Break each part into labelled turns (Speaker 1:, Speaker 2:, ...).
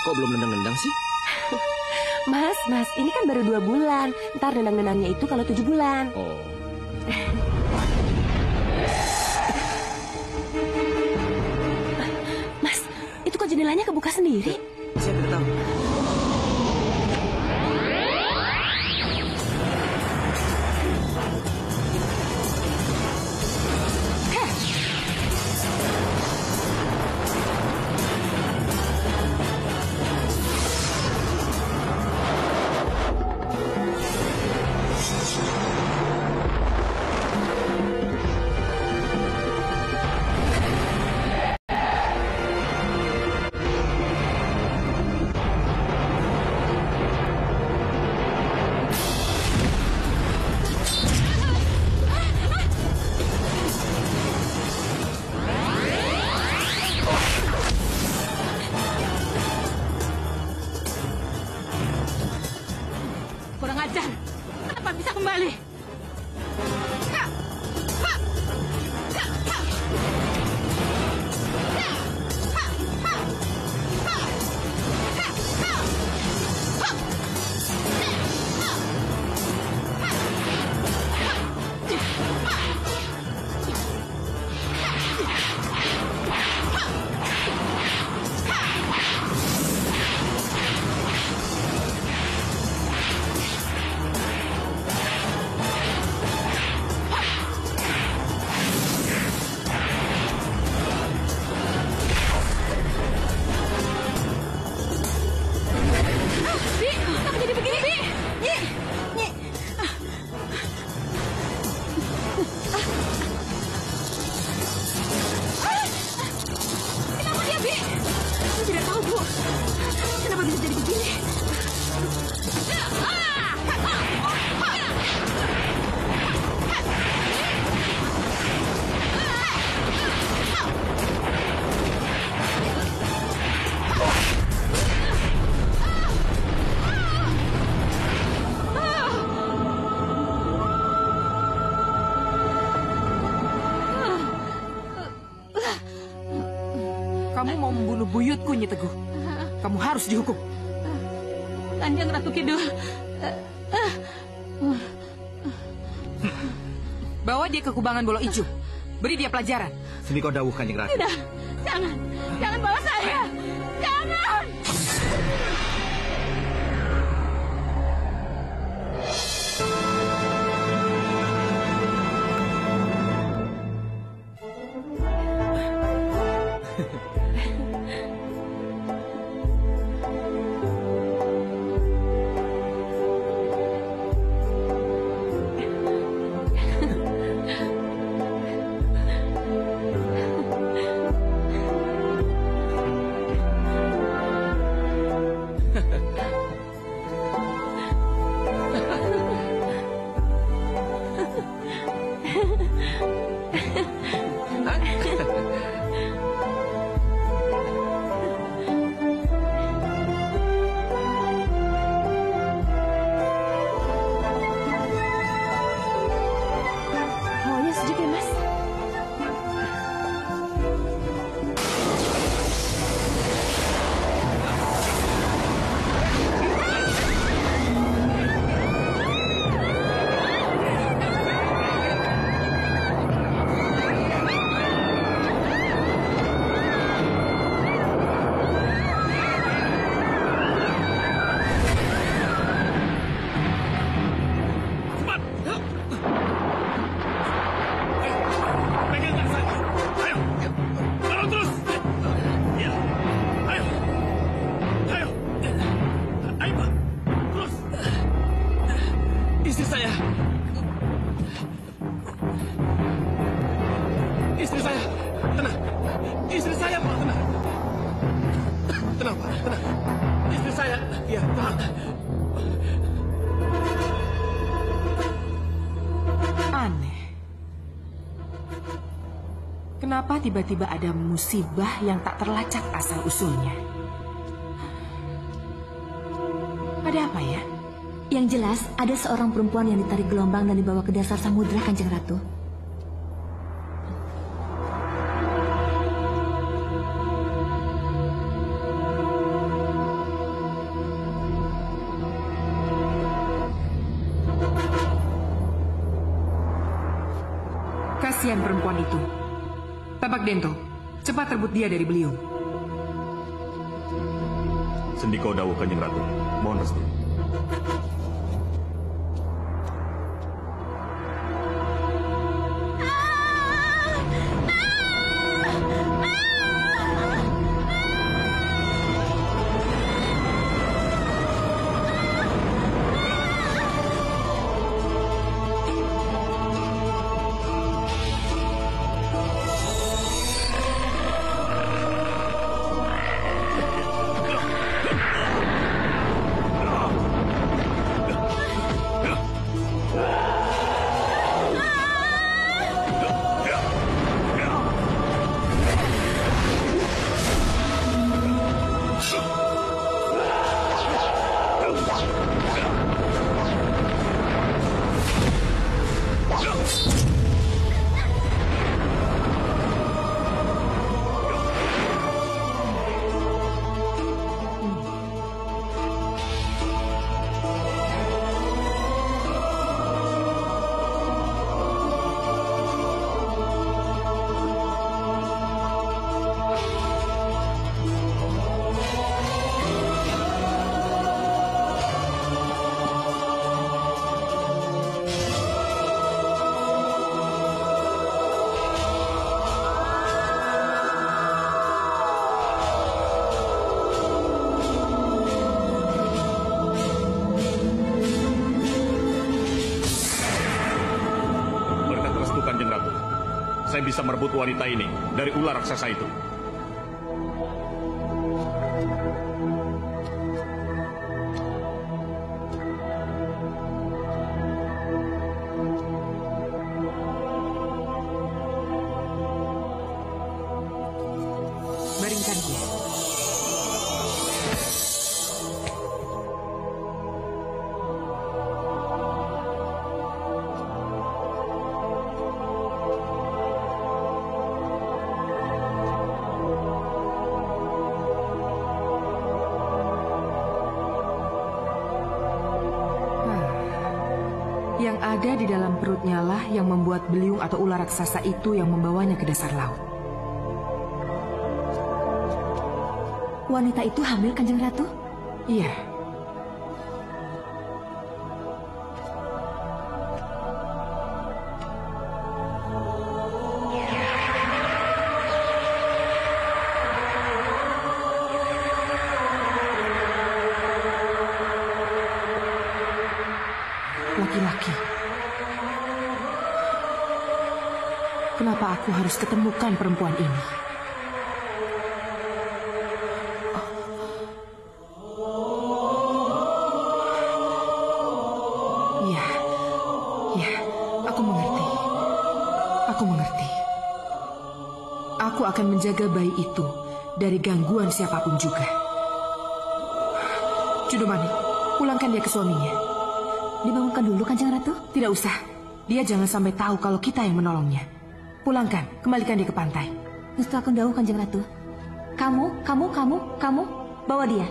Speaker 1: Kok belum nendang-nendang sih?
Speaker 2: Mas, ini kan baru 2 bulan. Ntar nendang-nendangnya itu kalau 7 bulan.
Speaker 1: Oh.
Speaker 2: Mas, itu kok jendelanya kebuka sendiri?
Speaker 1: Saya tidak tahu.
Speaker 3: Kurang ajar. Kenapa bisa kembali? Kamu mau membunuh buyutku, Nyi Teguh. Kamu harus dihukum.
Speaker 4: Kanjeng Ratu Kidul.
Speaker 3: Bawa dia ke kubangan Bolo Ijo. Beri dia pelajaran.
Speaker 1: Semi kau dawuh, Kanjeng Ratu.
Speaker 4: Tidak, jangan. Jangan bawa saya. Jangan.
Speaker 2: Maunya sejuk ya, Mas?
Speaker 1: Istri saya. Istri saya. Tenang. Istri saya, Pak. Tenang. Tenang, Pak. Tenang. Istri saya. Ya, tenang.
Speaker 3: Aneh. Kenapa tiba-tiba ada musibah yang tak terlacak asal-usulnya? Ada apa ya?
Speaker 2: Yang jelas, ada seorang perempuan yang ditarik gelombang dan dibawa ke dasar samudra, Kanjeng Ratu.
Speaker 3: kasihan perempuan itu. Tabak Dento, cepat rebut dia dari beliau.
Speaker 5: Sendiko dawuh Kanjeng Ratu. Mohon restu. Saya bisa merebut wanita ini dari ular raksasa itu.
Speaker 3: Baringkan dia. Yang ada di dalam perutnya lah yang membuat beliung atau ular raksasa itu yang membawanya ke dasar laut.
Speaker 2: Wanita itu hamil, Kanjeng Ratu?
Speaker 3: Iya. Laki-laki. Kenapa aku harus ketemukan perempuan ini? Iya, iya, aku mengerti. Aku mengerti. Aku akan menjaga bayi itu dari gangguan siapapun juga. Cudumani, pulangkan dia ke suaminya.
Speaker 2: Dibangunkan dulu, Kanjeng Ratu?
Speaker 3: Tidak usah. Dia jangan sampai tahu kalau kita yang menolongnya. Pulangkan, kembalikan dia ke pantai.
Speaker 2: Gusti Agung dawuh, Kanjeng Ratu. Kamu, bawa dia.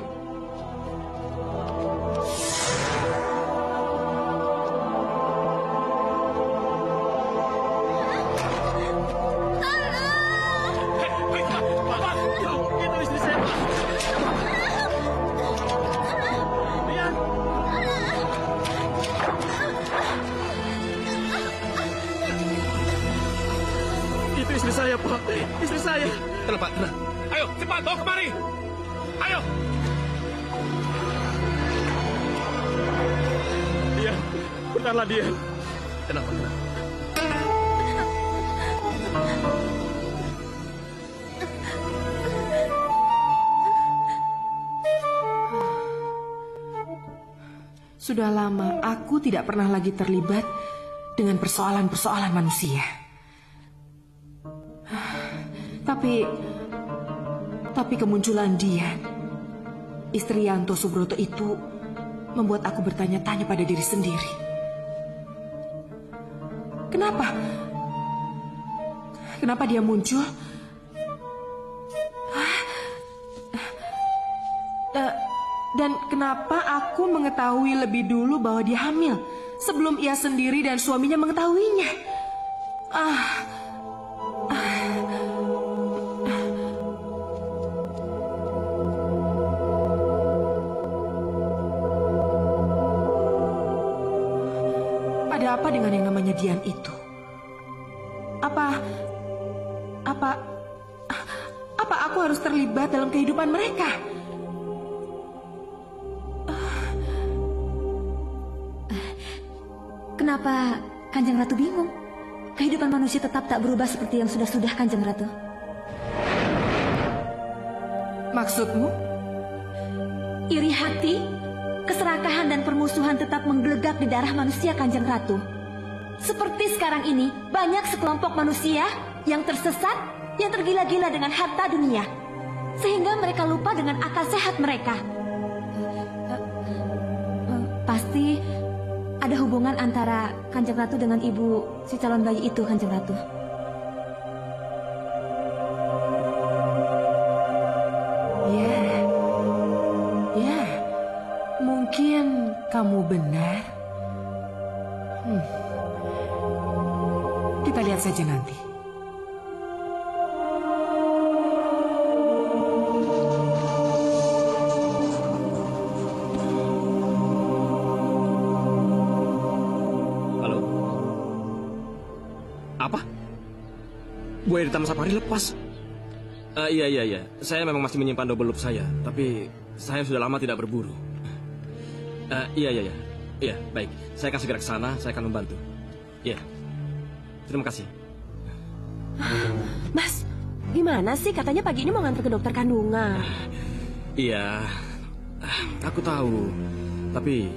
Speaker 1: Itu istri saya, Pak. Lihat. Itu istri saya, Pak. Istri saya. Tenang, Pak, tenang. Ayo, cepat bawa kemari. Ayo. Dia, benarlah dia. Tenang, Pak, tenang.
Speaker 3: Sudah lama aku tidak pernah lagi terlibat dengan persoalan-persoalan manusia. Tapi kemunculan dia, istri Yanto Subroto itu membuat aku bertanya-tanya pada diri sendiri. Kenapa? Kenapa dia muncul? Dan kenapa aku mengetahui lebih dulu bahwa dia hamil sebelum ia sendiri dan suaminya mengetahuinya? Ada apa dengan yang namanya Dian itu? Apa aku harus terlibat dalam kehidupan mereka?
Speaker 6: Kenapa Kanjeng Ratu bingung? Kehidupan manusia tetap tak berubah seperti yang sudah-sudah, Kanjeng Ratu.
Speaker 3: Maksudmu?
Speaker 6: Iri hati, keserakahan dan permusuhan tetap menggelegak di darah manusia, Kanjeng Ratu. Seperti sekarang ini, banyak sekelompok manusia yang tersesat, yang tergila-gila dengan harta dunia. Sehingga mereka lupa dengan akal sehat mereka. Pasti ada hubungan antara Kanjeng Ratu dengan ibu si calon bayi itu, Kanjeng Ratu.
Speaker 3: Ya, mungkin kamu benar. Kita lihat saja nanti.
Speaker 1: Halo? Apa? Buaya di Taman Safari lepas. Iya. Saya memang masih menyimpan double loop saya, tapi saya sudah lama tidak berburu. Iya. Iya, baik. Saya akan segera ke sana, saya akan membantu. Iya. Terima kasih.
Speaker 2: Mas, gimana sih? Katanya pagi ini mau nganter ke dokter kandungan.
Speaker 1: Iya, aku tahu. Tapi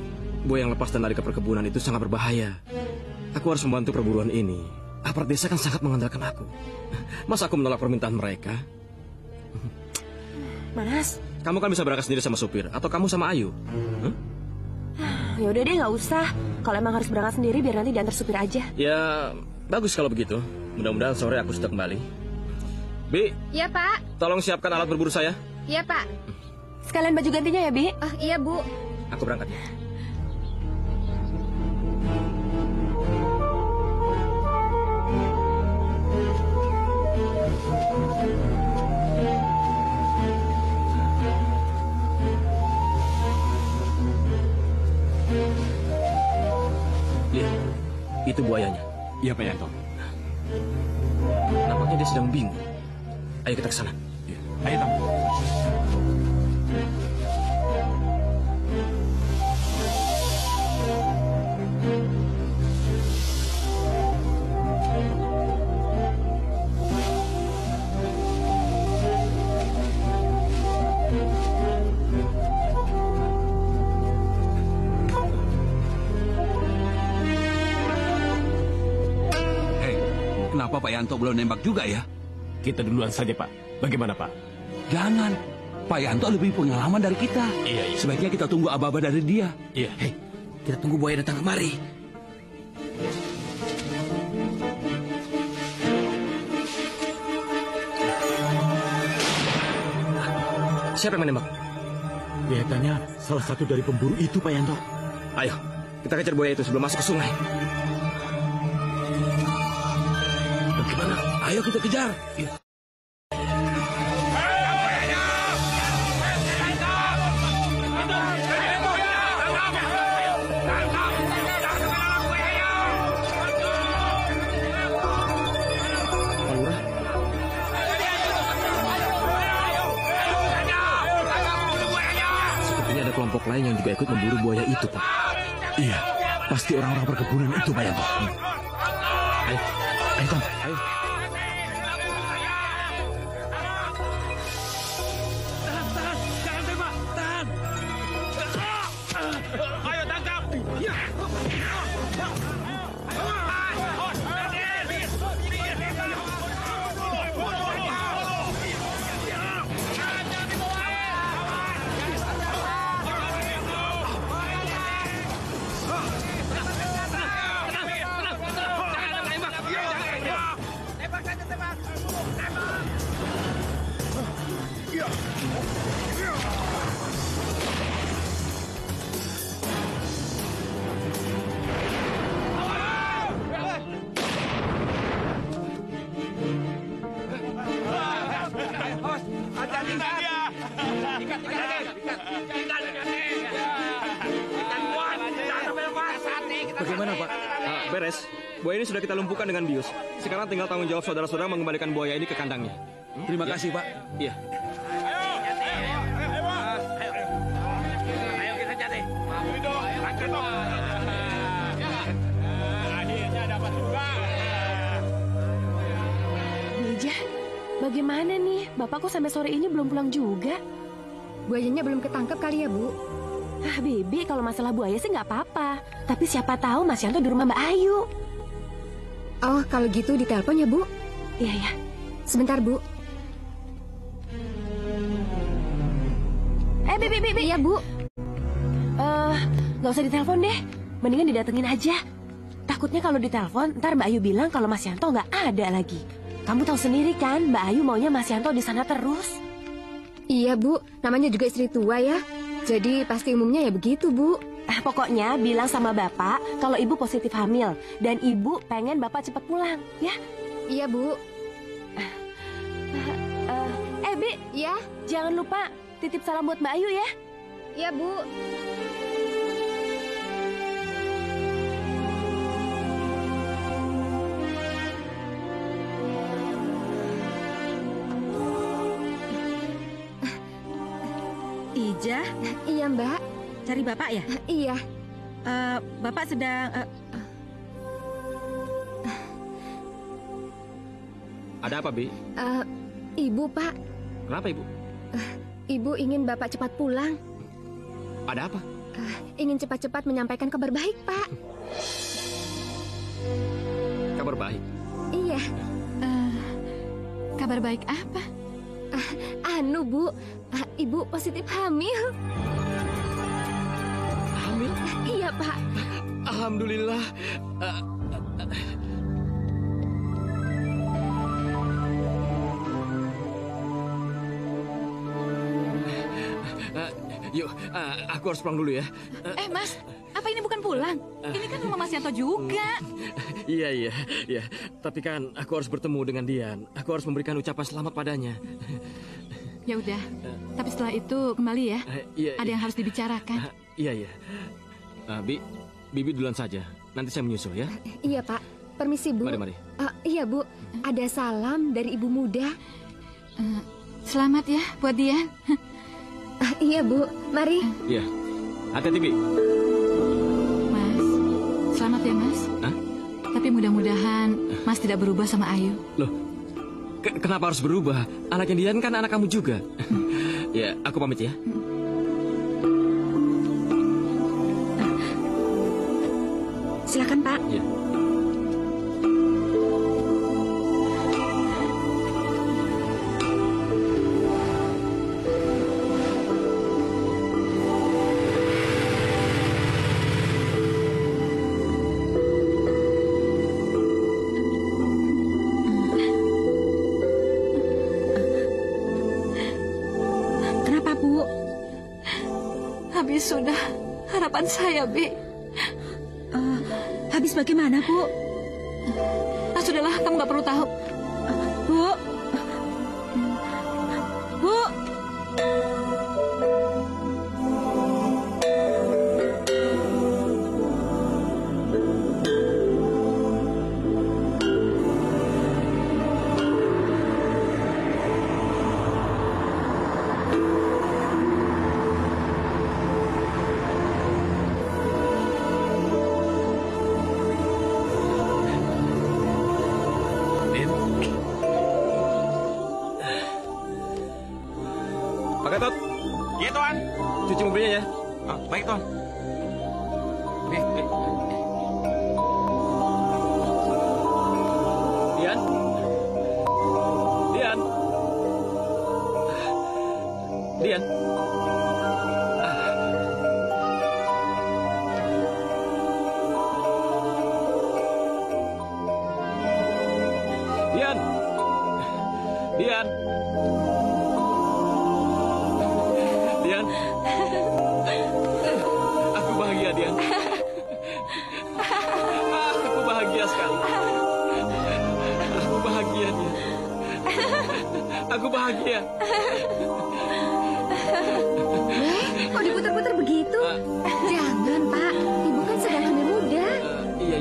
Speaker 1: buaya yang lepas dan lari ke perkebunan itu sangat berbahaya. Aku harus membantu perburuan ini. Aparat desa kan sangat mengandalkan aku. Masa aku menolak permintaan mereka?
Speaker 2: Mas,
Speaker 1: Kamu kan bisa berangkat sendiri sama supir, atau kamu sama Ayu.
Speaker 2: ya udah deh, nggak usah. Kalau emang harus berangkat sendiri, biar nanti diantar supir aja.
Speaker 1: Ya, bagus kalau begitu. Mudah-mudahan sore aku sudah kembali. Bi,
Speaker 4: Iya, Pak.
Speaker 1: tolong siapkan alat berburu saya.
Speaker 4: Iya, Pak.
Speaker 2: Sekalian baju gantinya ya, Bi.
Speaker 4: Oh, iya, Bu.
Speaker 1: Aku berangkat ya. Lihat, itu buayanya.
Speaker 5: Iya, Pak Yanto.
Speaker 1: Nampaknya dia sedang bingung. Ayo kita ke sana.
Speaker 5: Iya. Ayo, Tam.
Speaker 7: Kenapa Pak Yanto belum nembak juga ya?
Speaker 5: Kita duluan saja, Pak. Bagaimana, Pak?
Speaker 7: Jangan. Pak Yanto lebih pengalaman dari kita.
Speaker 5: Iya.
Speaker 7: Sebaiknya kita tunggu aba-aba dari dia.
Speaker 5: Iya.
Speaker 7: Hei, kita tunggu buaya datang kemari.
Speaker 1: Siapa yang menembak?
Speaker 5: Kelihatannya salah satu dari pemburu itu, Pak Yanto.
Speaker 1: Ayo, kita kejar buaya itu sebelum masuk ke sungai.
Speaker 7: Bagaimana? Ayo kita kejar.
Speaker 1: Pak Lurah, sepertinya ada kelompok lain yang juga ikut memburu buaya itu, Pak.
Speaker 5: Iya, pasti orang-orang perkebunan itu, Pak Yanto.
Speaker 1: Ayo,
Speaker 5: Ayo, Tam.
Speaker 1: ayo.
Speaker 8: Jangan tembak, tahan. Ayo tangkap.
Speaker 1: Bagaimana, Pak? Beres. Buaya ini sudah kita lumpuhkan dengan bius. Sekarang tinggal tanggung jawab saudara-saudara mengembalikan buaya ini ke kandangnya.
Speaker 7: Terima kasih, Pak.
Speaker 1: Iya.
Speaker 8: Ayo kita cari. Angkat dong. Akhirnya dapat juga.
Speaker 2: Bija, bagaimana nih? Bapak kok sampai sore ini belum pulang juga?
Speaker 9: Buayanya belum ketangkep kali ya, Bu?
Speaker 2: Ah, Bibi, kalau masalah buaya sih nggak apa-apa. Tapi siapa tahu Mas Yanto di rumah Mbak Ayu.
Speaker 9: Oh, kalau gitu ditelepon ya, Bu?
Speaker 2: Iya, ya.
Speaker 9: Sebentar, Bu.
Speaker 2: Bibi.
Speaker 9: Iya, Bu.
Speaker 2: Nggak usah ditelepon deh. Mendingan didatengin aja. Takutnya kalau ditelepon, ntar Mbak Ayu bilang kalau Mas Yanto nggak ada lagi. Kamu tahu sendiri kan, Mbak Ayu maunya Mas Yanto di sana terus.
Speaker 9: Iya, Bu. Namanya juga istri tua ya. Jadi pasti umumnya ya begitu, Bu.
Speaker 2: Pokoknya bilang sama Bapak kalau Ibu positif hamil. Dan Ibu pengen Bapak cepat pulang, ya?
Speaker 9: Iya, Bu.
Speaker 2: Bi,
Speaker 9: Ya?
Speaker 2: jangan lupa titip salam buat Mbak Ayu ya.
Speaker 9: Iya, Bu.
Speaker 6: Ija,
Speaker 9: Iya, Mbak.
Speaker 6: cari Bapak ya?
Speaker 9: Iya.
Speaker 6: Bapak sedang...
Speaker 1: Ada apa, Bi?
Speaker 9: Ibu, Pak.
Speaker 1: Kenapa, Ibu?
Speaker 9: Ibu ingin Bapak cepat pulang.
Speaker 1: Ada apa?
Speaker 9: Ingin cepat-cepat menyampaikan kabar baik, Pak.
Speaker 1: Kabar baik.
Speaker 9: Iya.
Speaker 4: Kabar baik apa?
Speaker 9: Anu, Bu. Ibu positif hamil.
Speaker 1: Hamil?
Speaker 9: Iya, Pak.
Speaker 1: Alhamdulillah. Yuk, aku harus pulang dulu ya.
Speaker 4: Mas, apa ini bukan pulang? Ini kan rumah Mas Yanto juga.
Speaker 1: Iya. Tapi kan aku harus bertemu dengan Dian. Aku harus memberikan ucapan selamat padanya.
Speaker 4: Ya udah, tapi setelah itu kembali ya.
Speaker 1: Iya.
Speaker 4: Ada yang harus dibicarakan.
Speaker 1: Iya. Bibi duluan saja. Nanti saya menyusul ya.
Speaker 9: Iya, Pak. Permisi, Bu.
Speaker 1: Mari.
Speaker 9: Iya, Bu. Ada salam dari ibu muda.
Speaker 4: Selamat ya buat Dian.
Speaker 9: Iya, Bu. Mari.
Speaker 1: Iya. Hati-hati, Bi.
Speaker 4: Mas, selamat ya Mas.
Speaker 1: Hah?
Speaker 4: Tapi mudah-mudahan Mas tidak berubah sama Ayu.
Speaker 1: Loh, kenapa harus berubah? Anaknya Dian kan anak kamu juga. Ya, aku pamit ya.
Speaker 9: Silakan, Pak.
Speaker 1: Ya.
Speaker 6: Kenapa, Bu?
Speaker 4: Habis sudah harapan saya, Bi.
Speaker 6: Habis bagaimana, Bu?
Speaker 4: Sudahlah, kamu nggak perlu tahu.
Speaker 6: Bu? Bu?
Speaker 1: Pak Gatot,
Speaker 8: Iya, Tuan.
Speaker 1: cuci mobilnya ya.
Speaker 8: Baik, Tuan.
Speaker 1: Dian? Dian? Dian? Dian? Dian? Aku bahagia, Dian. Aku bahagia sekali. Aku bahagia, Dian. Aku bahagia.
Speaker 9: Kok diputar-putar begitu? Jangan, Pak. Ibu kan sedang hamil muda.
Speaker 1: Iya.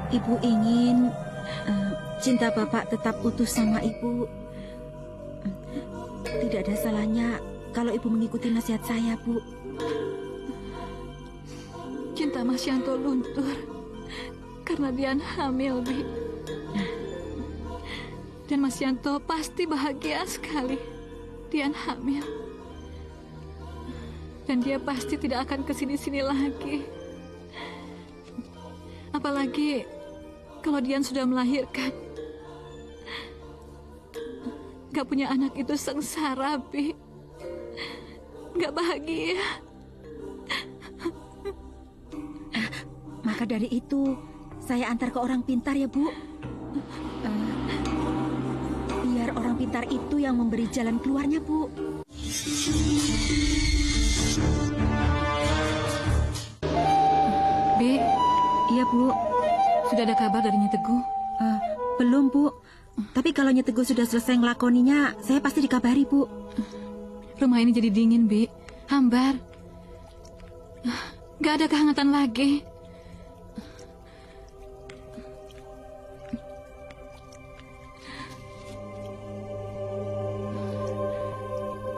Speaker 6: Ibu ingin cinta Bapak tetap utuh sama Ibu. Tidak ada salahnya kalau Ibu mengikuti nasihat saya, Bu.
Speaker 4: Cinta Mas Yanto luntur karena Dian hamil, Bi. Dan Mas Yanto pasti bahagia sekali Dian hamil. Dan dia pasti tidak akan kesini-sini lagi. Apalagi kalau Dian sudah melahirkan. Gak punya anak itu sengsara, Bi. Gak bahagia.
Speaker 6: Maka dari itu, saya antar ke orang pintar ya, Bu. Biar orang pintar itu yang memberi jalan keluarnya, Bu.
Speaker 4: Bi,
Speaker 6: Iya, Bu.
Speaker 4: sudah ada kabar dari Nyi Teguh?
Speaker 6: Belum, Bu. Tapi kalau Nyi Teguh sudah selesai ngelakoninya, saya pasti dikabari, Bu.
Speaker 4: Rumah ini jadi dingin, Bi. Hambar. Gak ada kehangatan lagi.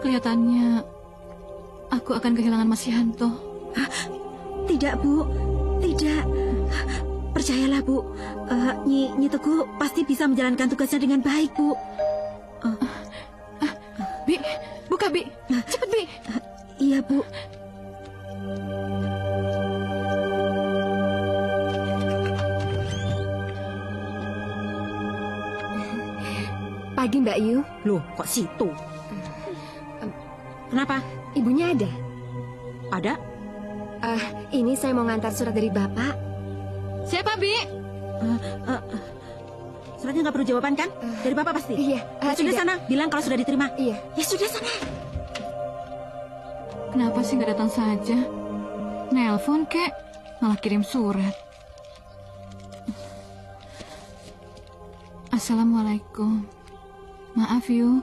Speaker 4: Kelihatannya aku akan kehilangan Mas Yanto.
Speaker 6: Tidak, Bu. Tidak. Percayalah, Bu. Nyi Teguh pasti bisa menjalankan tugasnya dengan baik, Bu.
Speaker 4: Bi, buka, Bi. Cepet, Bi.
Speaker 6: Iya, Bu.
Speaker 9: Pagi, Mbak Yu.
Speaker 3: Loh, kok situ?
Speaker 6: Kenapa?
Speaker 9: Ibunya ada?
Speaker 6: Ada?
Speaker 9: Ini saya mau ngantar surat dari Bapak.
Speaker 4: Siapa, Bi?
Speaker 6: Suratnya nggak perlu jawaban, kan? Dari Bapak pasti?
Speaker 9: Iya.
Speaker 6: Ya sudah,
Speaker 9: tidak.
Speaker 6: sana. Bilang kalau sudah diterima.
Speaker 9: Iya.
Speaker 6: Ya sudah, sana.
Speaker 4: Kenapa sih nggak datang saja? Nelpon, kek. Malah kirim surat. Assalamualaikum. Maaf, Yu.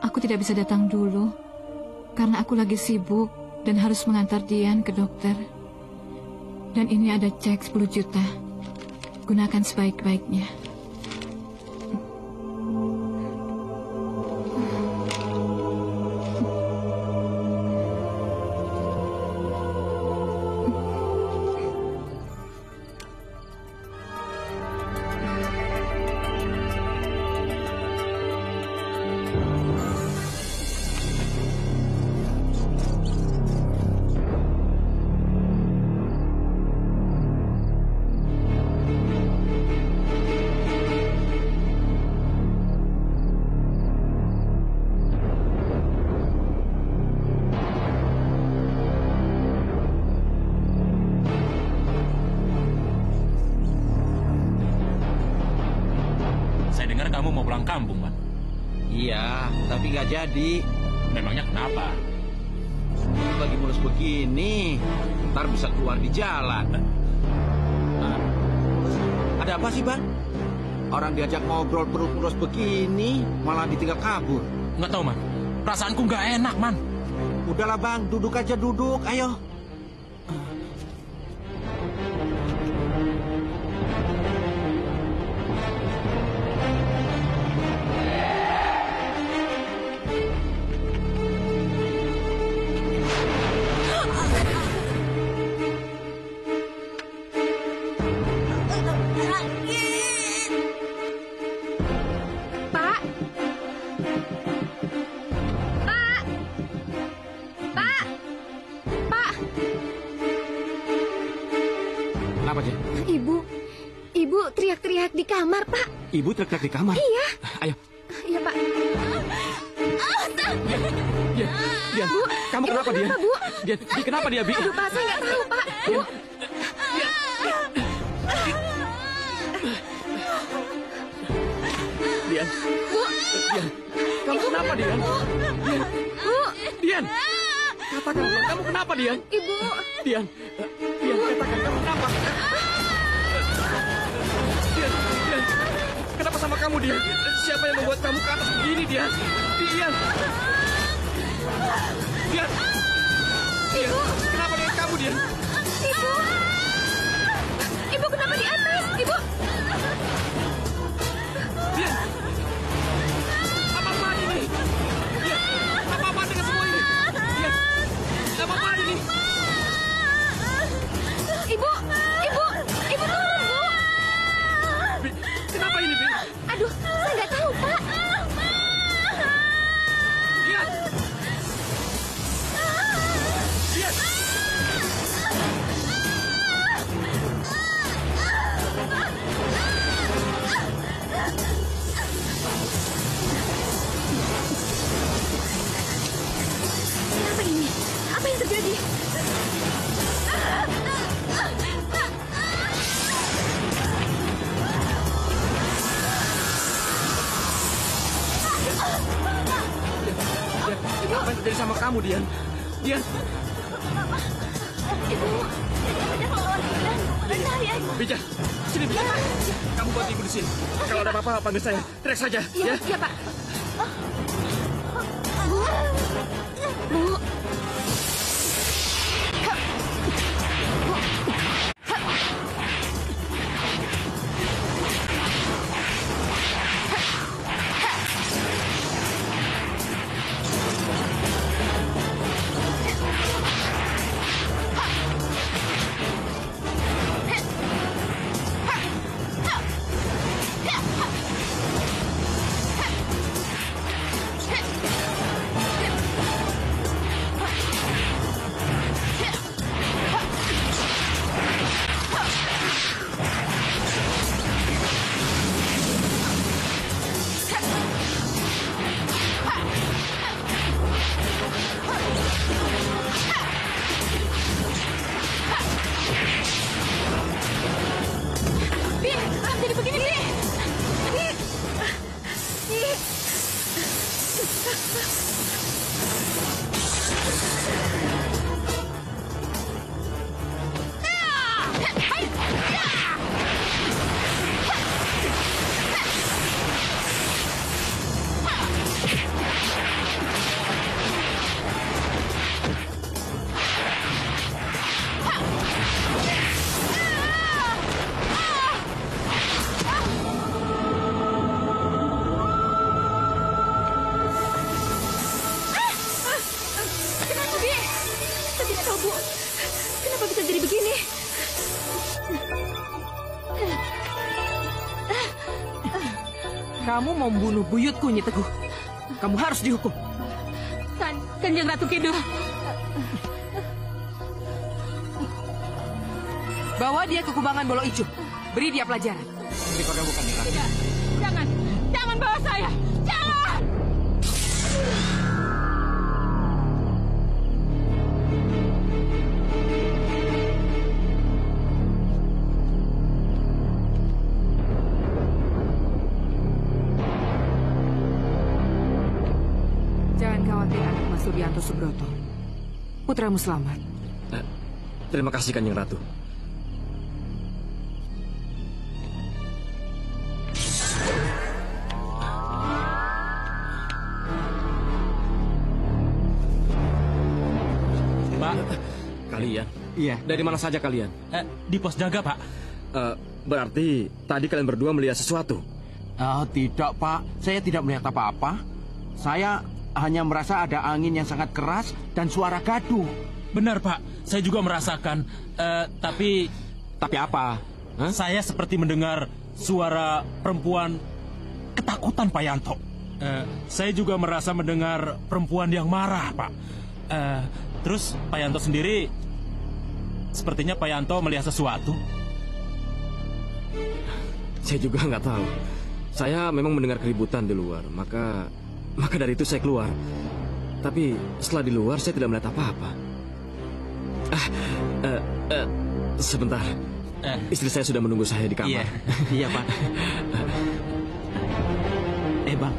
Speaker 4: Aku tidak bisa datang dulu. Karena aku lagi sibuk dan harus mengantar Dian ke dokter. Dan ini ada cek 10 juta. Gunakan sebaik-baiknya.
Speaker 8: Kamu mau pulang kampung, Pak?
Speaker 7: Iya, tapi nggak jadi.
Speaker 8: Memangnya kenapa?
Speaker 7: Lagi mulus begini, ntar bisa keluar di jalan. Ada apa sih, Bang? Orang diajak ngobrol perut mulus begini, malah ditinggal kabur.
Speaker 8: Nggak tahu, Man. Perasaanku nggak enak, Man.
Speaker 7: Udahlah, Bang. Duduk aja, duduk. Ayo.
Speaker 9: Ibu teriak-teriak di kamar, Pak.
Speaker 1: Ibu teriak-teriak di kamar?
Speaker 9: Iya.
Speaker 1: Ayo.
Speaker 9: Iya, Pak.
Speaker 1: Dian,
Speaker 9: Bu,
Speaker 1: kamu kenapa, Dian?
Speaker 9: Kenapa, Bu?
Speaker 1: Dian, kenapa dia, Bi?
Speaker 9: Aduh, Pak, saya nggak tahu, Pak. Bu.
Speaker 1: Dian.
Speaker 9: Bu.
Speaker 1: Dian. Kamu kenapa, Dian? Dian.
Speaker 9: Bu.
Speaker 1: Dian. Katakan, kamu kenapa, Dian?
Speaker 9: Ibu.
Speaker 1: Dian. Dian, katakan kamu kenapa? Dian. Kenapa sama kamu, Dian? Siapa yang membuat kamu ke atas begini, Dian? Dian. Dian.
Speaker 9: Ibu.
Speaker 1: Kenapa dengan kamu, Dian?
Speaker 9: Ibu. Ibu kenapa di atas? Ibu.
Speaker 1: kamu, Dian. Dian.
Speaker 6: Ibu, ada melawan saya.
Speaker 1: Bija, sini Bija. Kamu buat ibu di sini. Kalau ada apa-apa, panggil saya. Teriak saja, ya?
Speaker 6: Iya, Pak.
Speaker 2: Bu.
Speaker 3: Kamu mau membunuh buyutku, Nyi Teguh. Kamu harus dihukum.
Speaker 2: Kanjeng Ratu Kidul.
Speaker 3: Bawa dia ke kubangan Bolo Ijo. Beri dia pelajaran.
Speaker 7: Diperlukan di
Speaker 2: Tidak. Jangan bawa saya. Jangan.
Speaker 3: Jangan khawatir, anak Mas Suryanto Subroto. Putramu selamat.
Speaker 1: Terima kasih, Kanjeng Ratu.
Speaker 8: Pak.
Speaker 1: Kalian?
Speaker 7: Iya.
Speaker 1: Dari mana saja kalian?
Speaker 8: Di pos jaga, Pak.
Speaker 1: Berarti tadi kalian berdua melihat sesuatu?
Speaker 7: Oh, tidak, Pak. Saya tidak melihat apa-apa. Saya hanya merasa ada angin yang sangat keras dan suara gaduh.
Speaker 8: Benar, Pak. Saya juga merasakan. Tapi
Speaker 1: apa? Hah?
Speaker 8: Saya seperti mendengar suara perempuan ketakutan, Pak Yanto. Saya juga merasa mendengar perempuan yang marah, Pak. Terus Pak Yanto sendiri, sepertinya Pak Yanto melihat sesuatu.
Speaker 1: Saya juga nggak tahu. Saya memang mendengar keributan di luar, maka dari itu saya keluar. Tapi setelah di luar saya tidak melihat apa-apa. Sebentar. Istri saya sudah menunggu saya di kamar.
Speaker 7: Iya, Pak. Bang,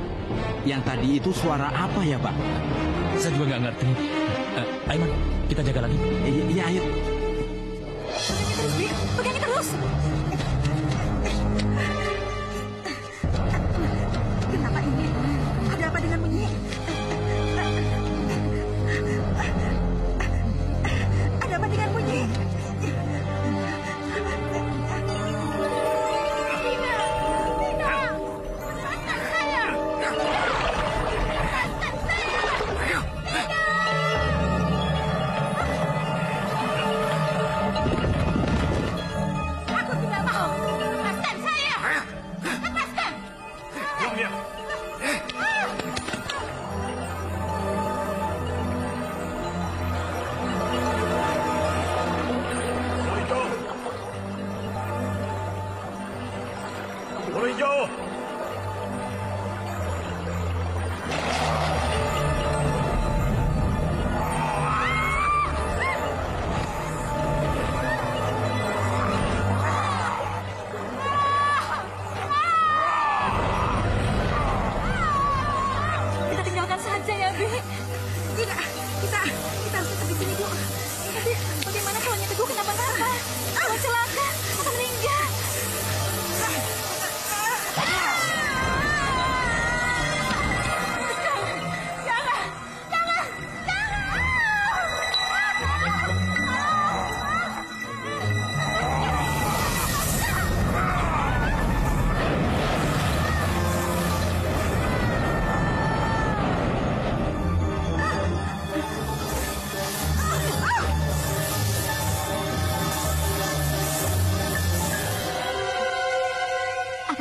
Speaker 7: yang tadi itu suara apa ya, Pak?
Speaker 8: Saya juga nggak ngerti. Aiman, kita jaga lagi.
Speaker 7: Iya, ayo.
Speaker 6: Pegangi terus. Kenapa ini? Ada apa denganmu ini? Ada apa denganmu ini?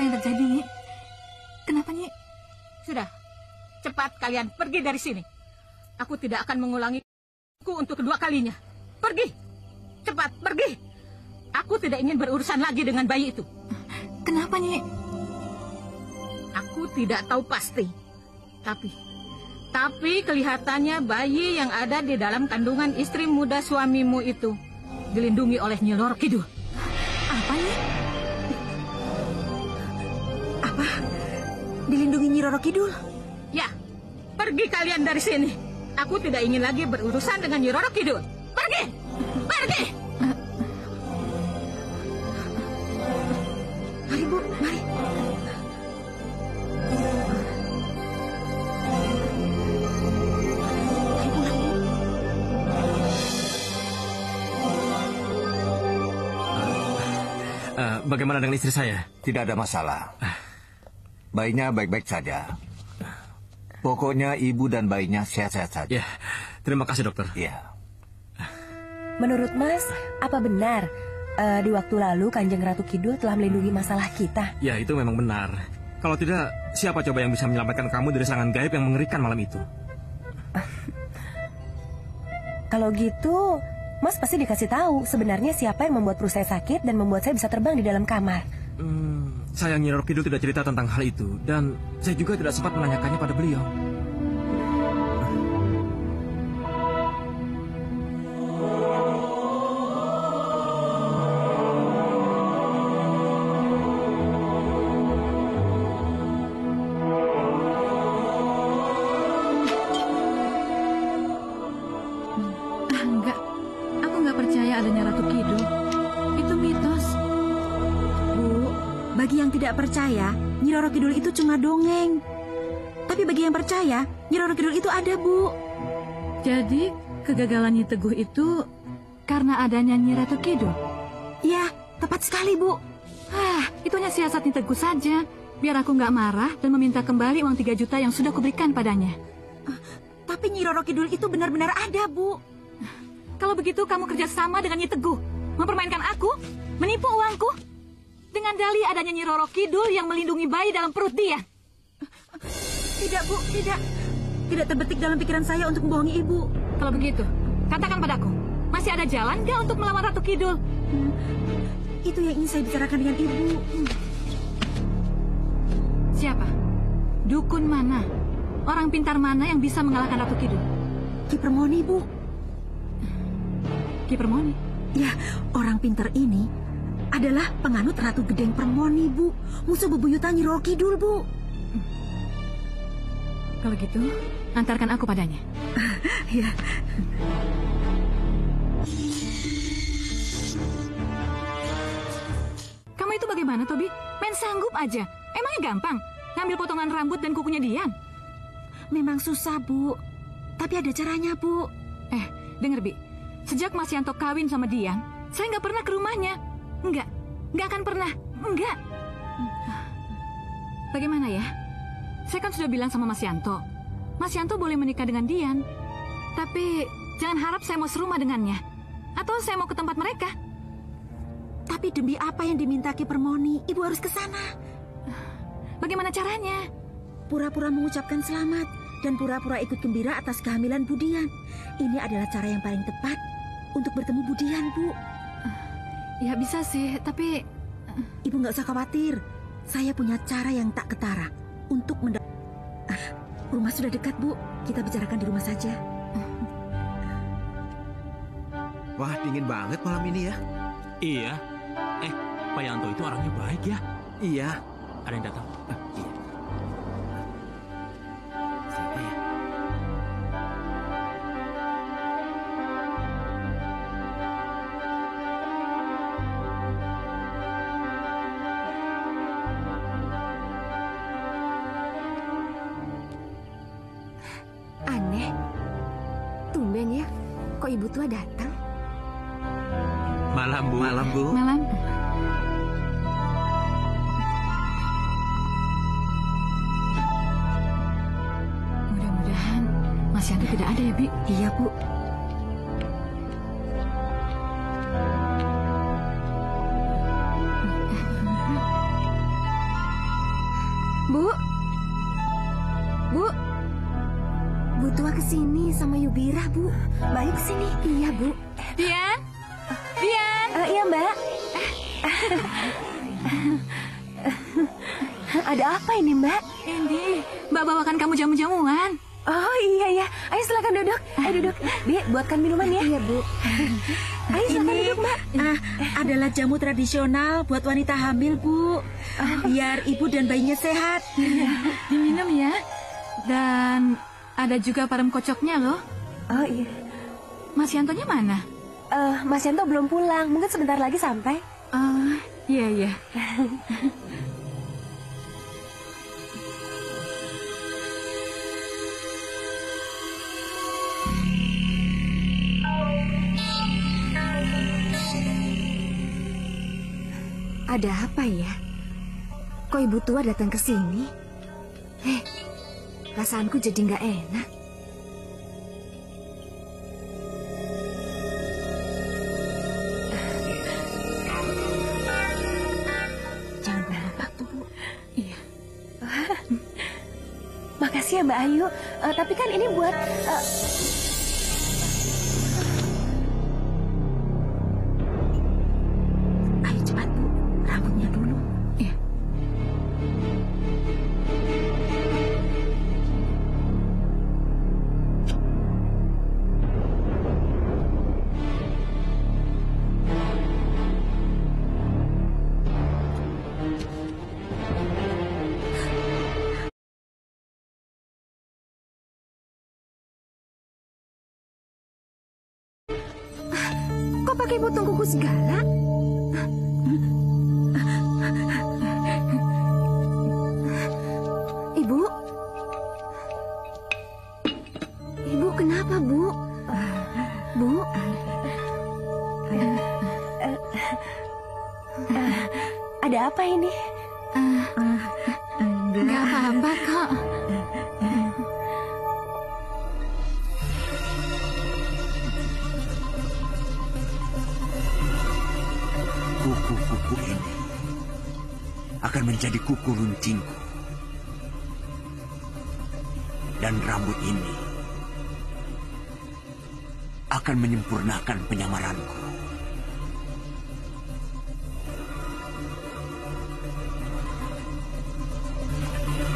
Speaker 10: yang terjadi, Nyi? Kenapa, Nyi? Sudah, cepat kalian pergi dari sini. Aku tidak akan mengulangi untuk kedua kalinya. Pergi, cepat pergi. Aku tidak ingin berurusan lagi dengan bayi itu.
Speaker 4: Kenapa, Nyi?
Speaker 10: Aku tidak tahu pasti. Tapi kelihatannya bayi yang ada di dalam kandungan istri muda suamimu itu dilindungi oleh Nyi Roro Kidul.
Speaker 6: Apa, Nyi? Apa? Dilindungi Nyi Roro Kidul?
Speaker 10: Ya, pergi kalian dari sini. Aku tidak ingin lagi berurusan dengan Nyi Roro Kidul. Pergi! Pergi!
Speaker 6: Mari, Bu, mari.
Speaker 1: Bagaimana dengan istri saya?
Speaker 11: Tidak ada masalah. Bayinya baik-baik saja. Pokoknya ibu dan bayinya sehat-sehat saja.
Speaker 1: Ya, terima kasih dokter.
Speaker 11: Ya.
Speaker 2: Menurut Mas, apa benar di waktu lalu Kanjeng Ratu Kidul telah melindungi masalah kita?
Speaker 1: Ya, itu memang benar. Kalau tidak, siapa coba yang bisa menyelamatkan kamu dari serangan gaib yang mengerikan malam itu?
Speaker 2: Kalau gitu, Mas pasti dikasih tahu sebenarnya siapa yang membuat perut saya sakit dan membuat saya bisa terbang di dalam kamar.
Speaker 1: Sayang Nyi Roro Kidul tidak cerita tentang hal itu, dan saya juga tidak sempat menanyakannya pada beliau.
Speaker 4: Enggak, aku nggak percaya adanya Ratu Kidul. Itu mitos.
Speaker 6: Bagi yang tidak percaya, Nyi Roro Kidul itu cuma dongeng. Tapi bagi yang percaya, Nyi Roro Kidul itu ada, Bu.
Speaker 4: Jadi, kegagalan Nyi Teguh itu karena adanya Nyi Ratu Kidul?
Speaker 6: Ya, tepat sekali, Bu.
Speaker 4: Itu hanya siasat Nyi Teguh saja. Biar aku nggak marah dan meminta kembali uang 3 juta yang sudah kuberikan padanya.
Speaker 6: Tapi Nyi Roro Kidul itu benar-benar ada, Bu.
Speaker 4: Kalau begitu, kamu kerjasama dengan Nyi Teguh. Mempermainkan aku, menipu uangku. Dengan dalih adanya Nyi Roro Kidul yang melindungi bayi dalam perut dia.
Speaker 6: Tidak, Bu, tidak. Tidak terbetik dalam pikiran saya untuk membohongi Ibu.
Speaker 4: Kalau begitu, katakan padaku, masih ada jalan nggak untuk melawan Ratu Kidul?
Speaker 6: Itu yang ingin saya bicarakan dengan Ibu.
Speaker 4: Siapa? Dukun mana? Orang pintar mana yang bisa mengalahkan Ratu Kidul?
Speaker 6: Ki Permoni, Bu.
Speaker 4: Ki Permoni?
Speaker 6: Ya, orang pintar ini adalah penganut Ratu Gedeng Permoni, Bu. Musuh bebuyutan Nyi Roro Kidul, Bu.
Speaker 4: Kalau gitu, antarkan aku padanya.
Speaker 6: Ya.
Speaker 4: Kamu itu bagaimana, Tobi? Main sanggup aja. Emangnya gampang? Ngambil potongan rambut dan kukunya Dian?
Speaker 6: Memang susah, Bu. Tapi ada caranya, Bu.
Speaker 4: Denger, Bi. Sejak Mas Yanto kawin sama Dian, saya nggak pernah ke rumahnya. Nggak akan pernah. Enggak. Bagaimana ya? Saya kan sudah bilang sama Mas Yanto. Mas Yanto boleh menikah dengan Dian. Tapi jangan harap saya mau serumah dengannya. Atau saya mau ke tempat mereka.
Speaker 6: Tapi demi apa yang diminta Ki Permoni, Ibu harus ke sana.
Speaker 4: Bagaimana caranya?
Speaker 6: Pura-pura mengucapkan selamat dan pura-pura ikut gembira atas kehamilan Budian. Ini adalah cara yang paling tepat untuk bertemu Budian, Bu.
Speaker 4: Ya bisa sih, tapi...
Speaker 6: Ibu nggak usah khawatir. Saya punya cara yang tak ketara untuk rumah sudah dekat, Bu. Kita bicarakan di rumah saja.
Speaker 7: Wah, dingin banget malam ini ya.
Speaker 8: Iya. Pak Yanto itu orangnya baik ya.
Speaker 7: Iya.
Speaker 8: Ada yang datang.
Speaker 7: Iya.
Speaker 8: Siapa ya?
Speaker 9: Aneh. Tumben ya, kok Ibu tua datang?
Speaker 1: Malam, Bu.
Speaker 7: Malam, Bu.
Speaker 4: Malam. Mudah-mudahan Mas Yanto tidak ada ya, Bi?
Speaker 6: Iya, Bu.
Speaker 9: Bu. Bu. Bu Tua kesini sama Yubira, Bu.
Speaker 2: Bayu kesini?
Speaker 9: Iya, Bu.
Speaker 4: Dian? Dian?
Speaker 2: Iya, Mbak. Ada apa ini, Mbak?
Speaker 4: Ini, Mbak bawakan kamu jamu-jamuan.
Speaker 2: Oh iya. Ayo silakan duduk. Ayo duduk. Bi, buatkan minuman ya.
Speaker 9: Iya, Bu.
Speaker 2: Ayo silakan duduk, Mbak.
Speaker 6: Adalah jamu tradisional buat wanita hamil, Bu. Biar ibu dan bayinya sehat.
Speaker 4: Diminum ya. Dan ada juga parem kocoknya loh.
Speaker 2: Oh iya.
Speaker 4: Mas Yantonya mana?
Speaker 2: Mas Yanto belum pulang. Mungkin sebentar lagi sampai.
Speaker 4: Iya.
Speaker 9: Ada apa ya? Kok Ibu Tua datang ke sini? Perasaanku jadi nggak enak.
Speaker 2: Jangan banyak waktu, Bu. Iya. Makasih ya, Mbak Ayu. Tapi kan ini buat... Ayo cepat, Bu. Rambutnya dulu.
Speaker 4: Iya.
Speaker 9: Kok pakai potong kuku segala? Ibu? Ibu kenapa, Bu? Bu?
Speaker 2: Ada apa ini?
Speaker 4: Nggak apa-apa kok.
Speaker 12: Kuku-kuku ini akan menjadi kuku runcingku. Dan rambut ini akan menyempurnakan penyamaranku.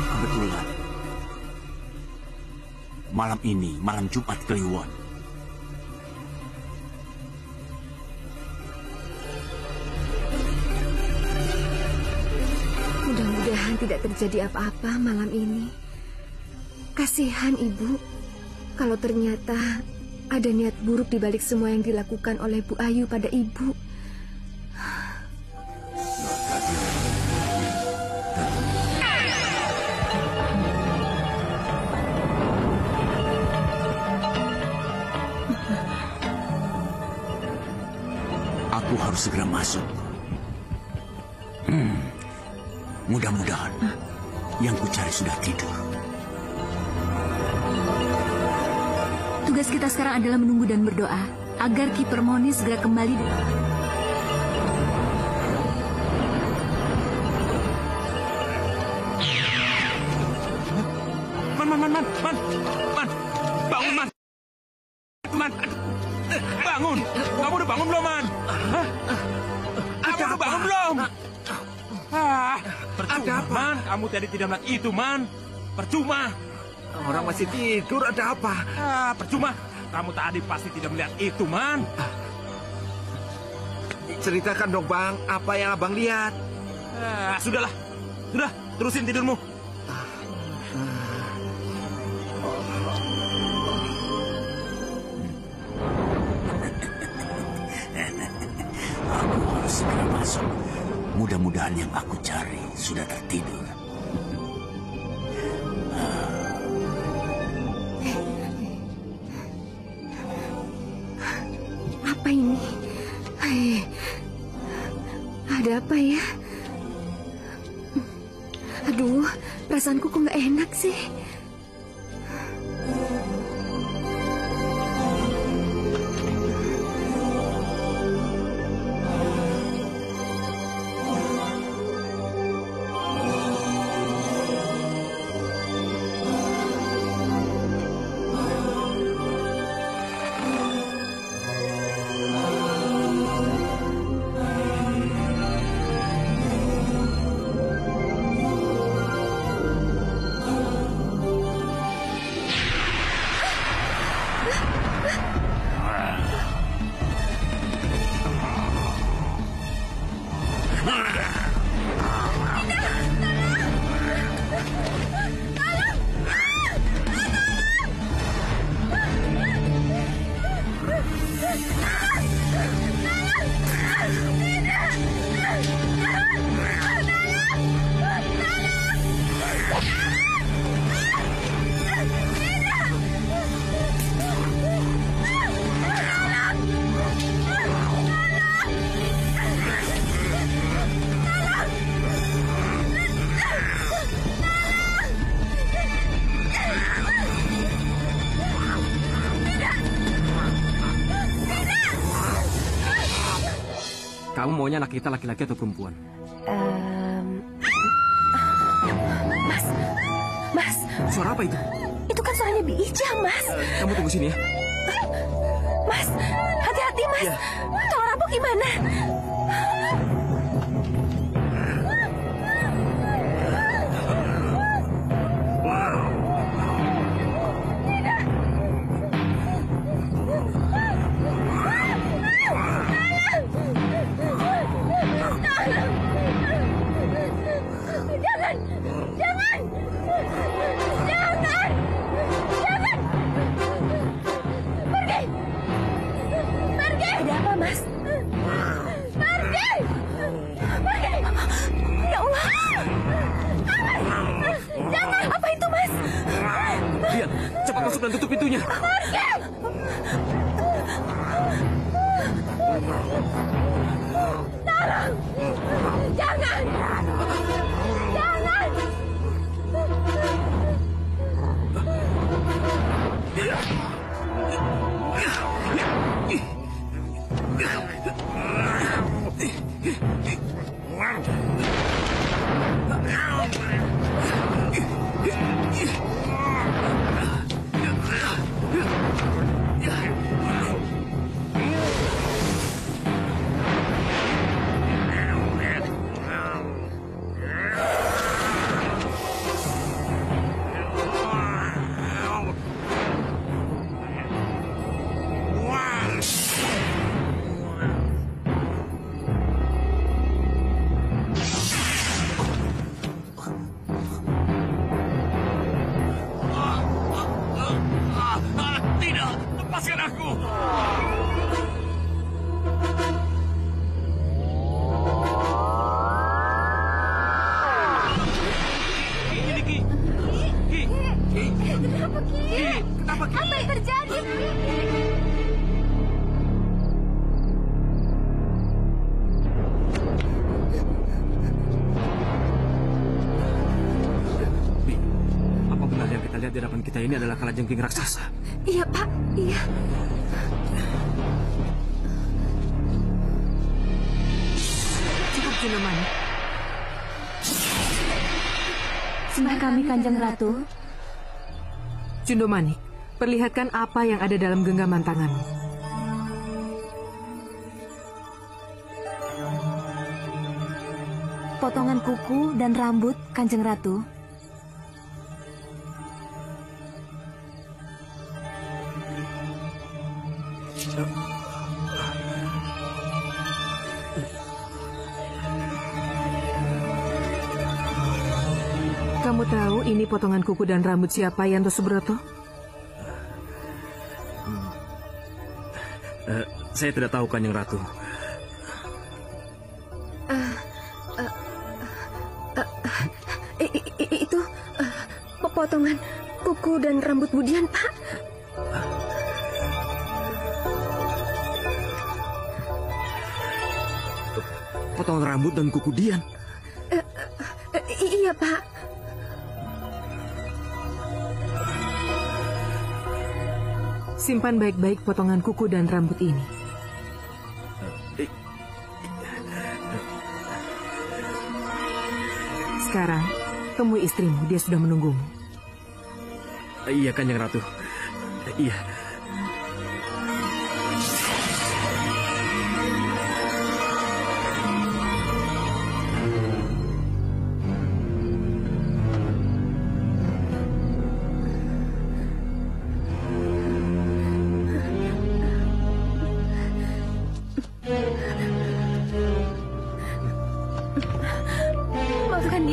Speaker 12: Kebetulan, malam ini malam Jumat Kliwon.
Speaker 9: Mudah-mudahan tidak terjadi apa-apa malam ini. Kasihan Ibu, kalau ternyata ada niat buruk di balik semua yang dilakukan oleh Bu Ayu pada Ibu.
Speaker 12: Aku harus segera masuk. Mudah-mudahan yang kucari sudah tidur.
Speaker 6: Tugas kita sekarang adalah menunggu dan berdoa agar Ki Permoni segera kembali.
Speaker 8: Man, bangun, Man. Bangun. Kamu udah bangun belum, Man? Kamu udah bangun belum? Percuma, Man. Kamu tadi tidak melihat itu, Man. Percuma.
Speaker 11: Orang masih tidur, ada apa?
Speaker 8: Percuma. Kamu tadi pasti tidak melihat itu, Man.
Speaker 11: Ceritakan dong, Bang. Apa yang Abang lihat?
Speaker 8: Sudahlah. Sudah, terusin tidurmu.
Speaker 12: Aku harus segera masuk. Mudah-mudahan yang aku cari sudah tertidur.
Speaker 9: Apa ini? Ada apa ya? Aduh, perasaanku kok nggak enak sih.
Speaker 1: Kamu maunya anak kita laki-laki atau perempuan?
Speaker 2: Mas.
Speaker 1: Suara apa itu?
Speaker 2: Itu kan suaranya Bi Ijang, Mas.
Speaker 1: Kamu tunggu sini ya.
Speaker 2: Mas, hati-hati, Mas.
Speaker 1: Ya.
Speaker 2: Kalau rampok gimana?
Speaker 1: Masuk dan tutup pintunya.
Speaker 2: Tolong! Jangan! Jangan!
Speaker 1: Di hadapan kita ini adalah kalajengking raksasa.
Speaker 9: Iya, Pak. Iya.
Speaker 3: Cukup, Jundomanik.
Speaker 6: Sembah kami, Kanjeng Ratu.
Speaker 3: Jundomanik, perlihatkan apa yang ada dalam genggaman tanganmu.
Speaker 6: Potongan kuku dan rambut, Kanjeng Ratu.
Speaker 3: Kamu tahu ini potongan kuku dan rambut siapa, Yanto Subroto?
Speaker 1: Saya tidak tahu, Kanjeng Ratu.
Speaker 9: Itu potongan kuku dan rambut Budian, Pak.
Speaker 1: Potongan rambut dan kuku Dian?
Speaker 9: Iya, Pak.
Speaker 3: Simpan baik-baik potongan kuku dan rambut ini. Sekarang, temui istrimu, dia sudah menunggumu.
Speaker 1: Iya, Kanjeng Ratu. Iya.